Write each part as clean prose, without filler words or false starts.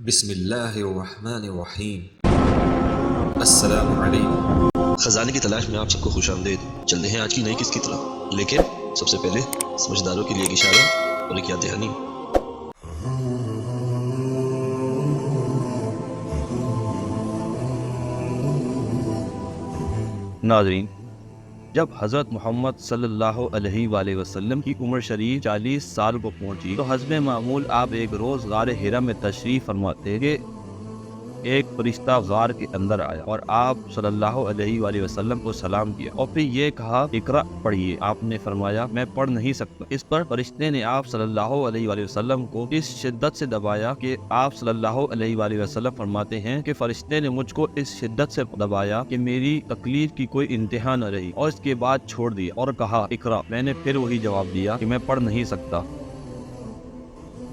بسم اللہ الرحمن الرحیم۔ السلام علیکم۔ خزانے کی تلاش میں آپ سب کو خوش آمدید۔ چلتے ہیں آج کی نئی قسط کی طرف، لیکن سب سے پہلے سمجھداروں کے لیے ایک اشارہ اور ایک یاد دہانی۔ ناظرین، جب حضرت محمد صلی اللہ علیہ وآلہ وسلم کی عمر شریف 40 سال کو پہنچی تو حسب معمول آپ ایک روز غار حرا میں تشریف فرماتے کہ ایک فرشتہ غار کے اندر آیا اور آپ صلی اللہ علیہ وآلہ وسلم کو سلام کیا اور پھر یہ کہا اقرأ پڑھیے۔ آپ نے فرمایا میں پڑھ نہیں سکتا۔ اس پر فرشتے نے آپ صلی اللہ علیہ وآلہ وسلم کو اس شدت سے دبایا کہ آپ صلی اللہ علیہ وآلہ وسلم فرماتے ہیں کہ فرشتے نے مجھ کو اس شدت سے دبایا کہ میری تکلیف کی کوئی انتہا نہ رہی اور اس کے بعد چھوڑ دیا اور کہا اقرأ۔ میں نے پھر وہی جواب دیا کہ میں پڑھ نہیں سکتا۔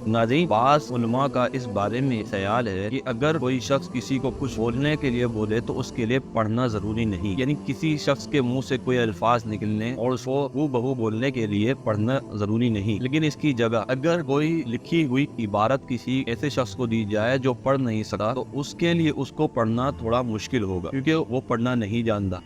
ناظرین، بعض علماء کا اس بارے میں خیال ہے کہ اگر کوئی شخص کسی کو کچھ بولنے کے لیے بولے تو اس کے لیے پڑھنا ضروری نہیں، یعنی کسی شخص کے منہ سے کوئی الفاظ نکلنے اور اس کو ہو بہو بولنے کے لیے پڑھنا ضروری نہیں، لیکن اس کی جگہ اگر کوئی لکھی ہوئی عبارت کسی ایسے شخص کو دی جائے جو پڑھ نہیں سکا تو اس کے لیے اس کو پڑھنا تھوڑا مشکل ہوگا کیونکہ وہ پڑھنا نہیں جانتا۔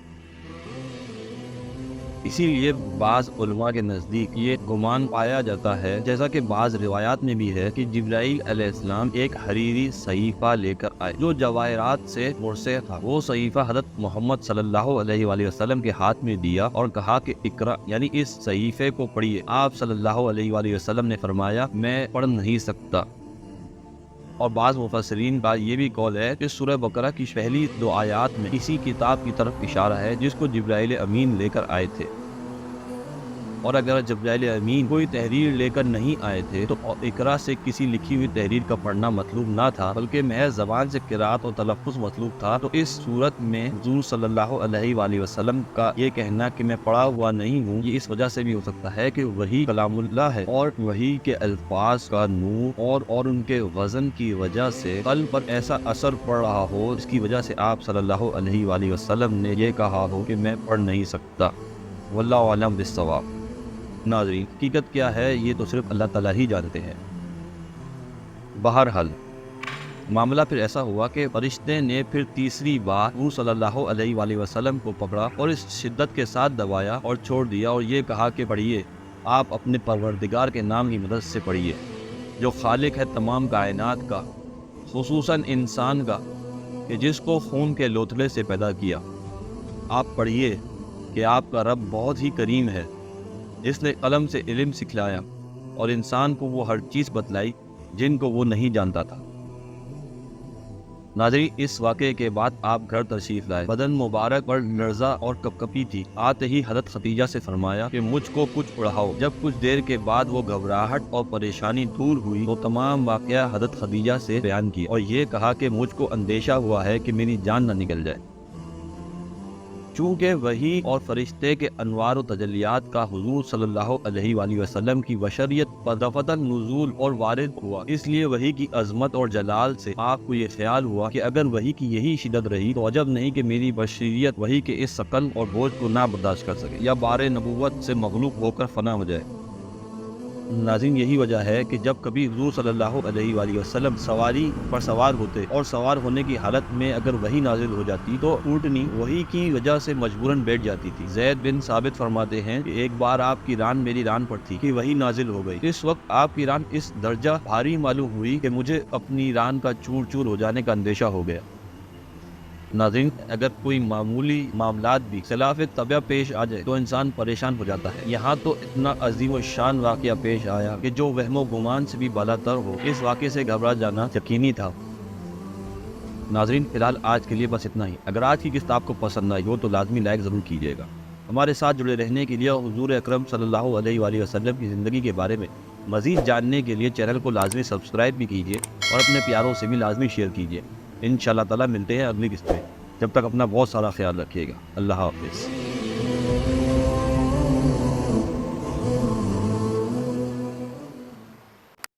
اسی لیے بعض علماء کے نزدیک یہ گمان پایا جاتا ہے، جیسا کہ بعض روایات میں بھی ہے، کہ جبرائیل علیہ السلام ایک حریری صحیفہ لے کر آئے جو جواہرات سے مرصع تھا۔ وہ صحیفہ حضرت محمد صلی اللہ علیہ وآلہ وسلم کے ہاتھ میں دیا اور کہا کہ اقرأ، یعنی اس صحیفے کو پڑھیے۔ آپ صلی اللہ علیہ وآلہ وسلم نے فرمایا میں پڑھ نہیں سکتا۔ اور بعض مفسرین کا یہ بھی قول ہے کہ سورہ بقرہ کی پہلی 2 آیات میں اسی کتاب کی طرف اشارہ ہے جس کو جبرائیل امین لے کر آئے تھے، اور اگر جبرائیل امین کوئی تحریر لے کر نہیں آئے تھے تو اقرا سے کسی لکھی ہوئی تحریر کا پڑھنا مطلوب نہ تھا، بلکہ محض زبان سے قرات اور تلفظ مطلوب تھا۔ تو اس صورت میں حضور صلی اللہ علیہ وآلہ وسلم کا یہ کہنا کہ میں پڑھا ہوا نہیں ہوں، یہ اس وجہ سے بھی ہو سکتا ہے کہ وہی کلام اللہ ہے اور وہی کے الفاظ کا نور اور ان کے وزن کی وجہ سے قلب پر ایسا اثر پڑ رہا ہو جس کی وجہ سے آپ صلی اللہ علیہ وآلہ وسلم نے یہ کہا ہو کہ میں پڑھ نہیں سکتا۔ واللہ اعلم بالصواب۔ ناظرین، حقیقت کیا ہے یہ تو صرف اللہ تعالیٰ ہی جانتے ہیں۔ بہرحال معاملہ پھر ایسا ہوا کہ فرشتے نے پھر تیسری بار حضور صلی اللہ علیہ وآلہ وسلم کو پکڑا اور اس شدت کے ساتھ دبایا اور چھوڑ دیا اور یہ کہا کہ پڑھیے، آپ اپنے پروردگار کے نام کی مدد سے پڑھیے جو خالق ہے تمام کائنات کا، خصوصاً انسان کا، کہ جس کو خون کے لوتھڑے سے پیدا کیا۔ آپ پڑھیے کہ آپ کا رب بہت ہی کریم ہے، اس نے قلم سے علم سکھلایا اور انسان کو وہ ہر چیز بتلائی جن کو وہ نہیں جانتا تھا۔ ناظرین، اس واقعے کے بعد آپ گھر تشریف لائے۔ بدن مبارک پر لرزہ اور کپکپی تھی۔ آتے ہی حضرت خدیجہ سے فرمایا کہ مجھ کو کچھ پڑھاؤ۔ جب کچھ دیر کے بعد وہ گھبراہٹ اور پریشانی دور ہوئی تو تمام واقعہ حضرت خدیجہ سے بیان کیا اور یہ کہا کہ مجھ کو اندیشہ ہوا ہے کہ میری جان نہ نکل جائے۔ چونکہ وحی اور فرشتے کے انوار و تجلیات کا حضور صلی اللہ علیہ وآلہ وسلم کی بشریت پر دفعتاً نزول اور وارد ہوا، اس لیے وحی کی عظمت اور جلال سے آپ کو یہ خیال ہوا کہ اگر وحی کی یہی شدت رہی تو عجب نہیں کہ میری بشریت وحی کے اس ثقل اور بوجھ کو نہ برداشت کر سکے یا بار نبوت سے مغلوب ہو کر فنا ہو جائے۔ ناظرین، یہی وجہ ہے کہ جب کبھی حضور صلی اللہ علیہ وآلہ وسلم سواری پر سوار ہوتے اور سوار ہونے کی حالت میں اگر وحی نازل ہو جاتی تو اونٹنی وحی کی وجہ سے مجبوراً بیٹھ جاتی تھی۔ زید بن ثابت فرماتے ہیں کہ ایک بار آپ کی ران میری ران پر تھی کہ وحی نازل ہو گئی۔ اس وقت آپ کی ران اس درجہ بھاری معلوم ہوئی کہ مجھے اپنی ران کا چور چور ہو جانے کا اندیشہ ہو گیا۔ ناظرین، اگر کوئی معمولی معاملات بھی خلاف طبع پیش آ جائے تو انسان پریشان ہو جاتا ہے۔ یہاں تو اتنا عظیم و شان واقعہ پیش آیا کہ جو وہم و گمان سے بھی بالا تر ہو، اس واقعے سے گھبرا جانا یقینی تھا۔ ناظرین، فی الحال آج کے لیے بس اتنا ہی۔ اگر آج کی قسط آپ کو پسند آئی ہو تو لازمی لائک ضرور کیجیے گا۔ ہمارے ساتھ جڑے رہنے کے لیے حضور اکرم صلی اللہ علیہ وآلہ وسلم کی زندگی کے بارے میں مزید جاننے کے لیے چینل کو لازمی سبسکرائب بھی کیجیے اور اپنے پیاروں سے بھی لازمی شیئر کیجیے۔ انشاءاللہ تعالیٰ ملتے ہیں اگلی قسط میں۔ جب تک اپنا بہت سارا خیال رکھیے گا۔ اللہ حافظ۔